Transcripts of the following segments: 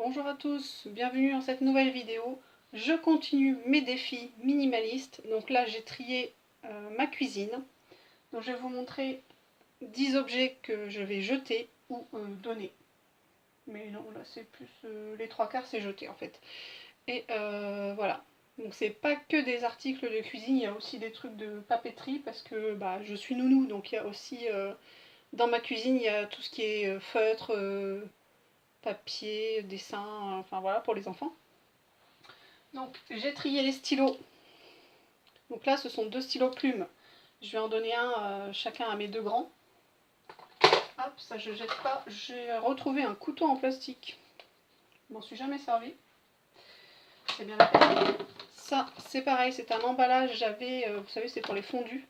Bonjour à tous, bienvenue dans cette nouvelle vidéo. Je continue mes défis minimalistes. Donc là j'ai trié ma cuisine. Donc je vais vous montrer 10 objets que je vais jeter ou donner. Mais non, là c'est plus les trois quarts c'est jeté en fait. Et voilà. Donc c'est pas que des articles de cuisine, il y a aussi des trucs de papeterie parce que je suis nounou, donc il y a aussi dans ma cuisine il y a tout ce qui est feutre, papier, dessin, enfin voilà pour les enfants. Donc j'ai trié les stylos. Donc là ce sont 2 stylos plumes. Je vais en donner un chacun à mes 2 grands. Hop, ça je jette pas. J'ai retrouvé un couteau en plastique. Je m'en suis jamais servi. C'est bien la peine. Ça c'est pareil, c'est un emballage. J'avais, vous savez c'est pour les fondus.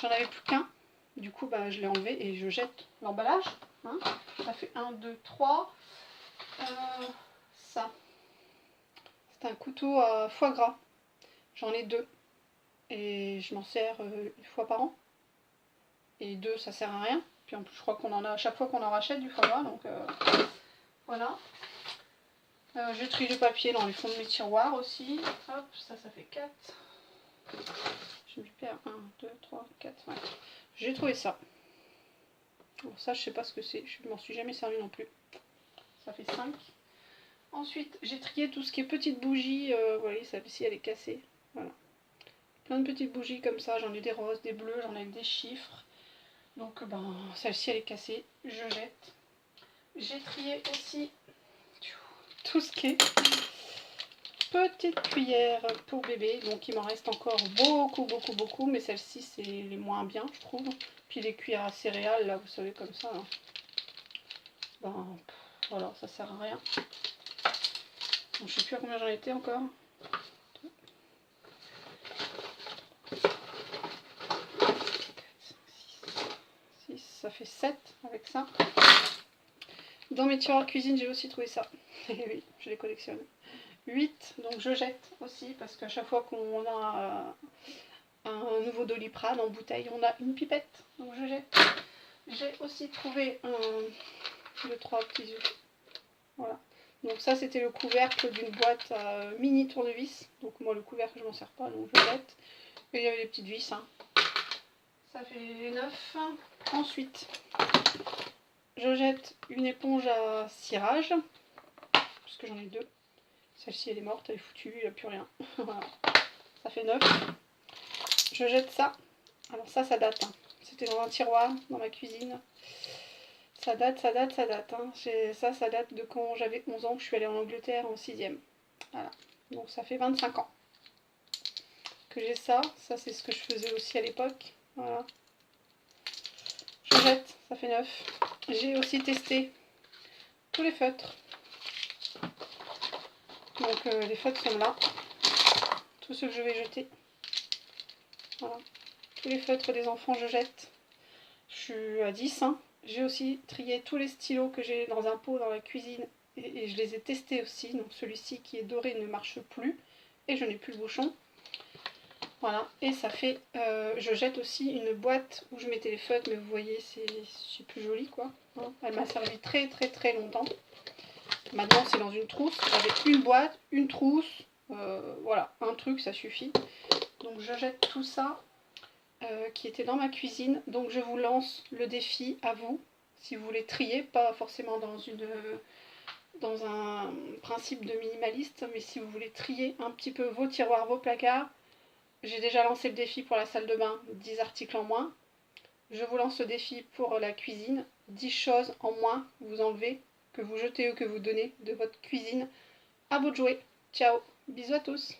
J'en avais plus qu'un. Du coup je l'ai enlevé et je jette l'emballage. Hein, ça fait 1, 2, 3. Ça. C'est un couteau à foie gras. J'en ai 2. Et je m'en sers une fois par an. Et 2 ça sert à rien. Puis en plus je crois qu'on en a à chaque fois qu'on en rachète du foie gras. Donc voilà. Je trie le papier dans les fonds de mes tiroirs aussi. Hop, ça fait 4. Je m'y perds. 1, 2, 3, 4, ouais. J'ai trouvé ça. Bon, ça je sais pas ce que c'est. Je m'en suis jamais servi non plus. Ça fait 5. Ensuite j'ai trié tout ce qui est petites bougies. Vous voyez celle-ci elle est cassée. Voilà. Plein de petites bougies comme ça, j'en ai des roses, des bleus, j'en ai avec des chiffres. Donc celle-ci elle est cassée, je jette. J'ai trié aussi tout ce qui est petite cuillère pour bébé. Donc il m'en reste encore beaucoup, mais celle-ci c'est les moins bien je trouve. Puis les cuillères à céréales là, vous savez comme ça. Hein. Voilà, ça sert à rien. Donc, je sais plus à combien j'en étais encore. Ça fait 7 avec ça. Dans mes tiroirs cuisine, j'ai aussi trouvé ça. Et oui, je les collectionne. 8, donc je jette aussi, parce qu'à chaque fois qu'on a un nouveau Doliprane en bouteille, on a une pipette, donc je jette. J'ai aussi trouvé 1, 2, 3 petits œufs. Voilà. Donc ça, c'était le couvercle d'une boîte à mini tournevis. Donc moi, le couvercle, je m'en sers pas, donc je jette. Et il y avait les petites vis. Hein. Ça fait 9. Ensuite, je jette une éponge à cirage, parce que j'en ai 2. Celle-ci elle est morte, elle est foutue, il n'y a plus rien. Voilà. Ça fait 9. Je jette ça. Alors ça date. Hein. C'était dans un tiroir, dans ma cuisine. Ça date. Hein. Ça date de quand j'avais 11 ans, que je suis allée en Angleterre en 6e. Voilà. Donc ça fait 25 ans que j'ai ça. Ça c'est ce que je faisais aussi à l'époque. Voilà. Je jette, ça fait 9. J'ai aussi testé tous les feutres. Donc les feutres sont là. Tous ceux que je vais jeter. Voilà. Tous les feutres des enfants je jette. Je suis à 10. Hein. J'ai aussi trié tous les stylos que j'ai dans un pot dans la cuisine. Et je les ai testés aussi. Donc celui-ci qui est doré ne marche plus. Et je n'ai plus le bouchon. Voilà. Et ça fait... je jette aussi une boîte où je mettais les feutres. Mais vous voyez, c'est plus joli quoi. Hein. Elle m'a servi très longtemps. Maintenant c'est dans une trousse. Avec une boîte, une trousse. Voilà. Un truc ça suffit. Donc je jette tout ça. Qui était dans ma cuisine. Donc je vous lance le défi à vous, si vous voulez trier, pas forcément dans un principe de minimaliste, mais si vous voulez trier un petit peu vos tiroirs, vos placards. J'ai déjà lancé le défi pour la salle de bain, 10 articles en moins. Je vous lance le défi pour la cuisine, 10 choses en moins que vous enlevez, que vous jetez ou que vous donnez de votre cuisine. À vous de jouer. Ciao, bisous à tous.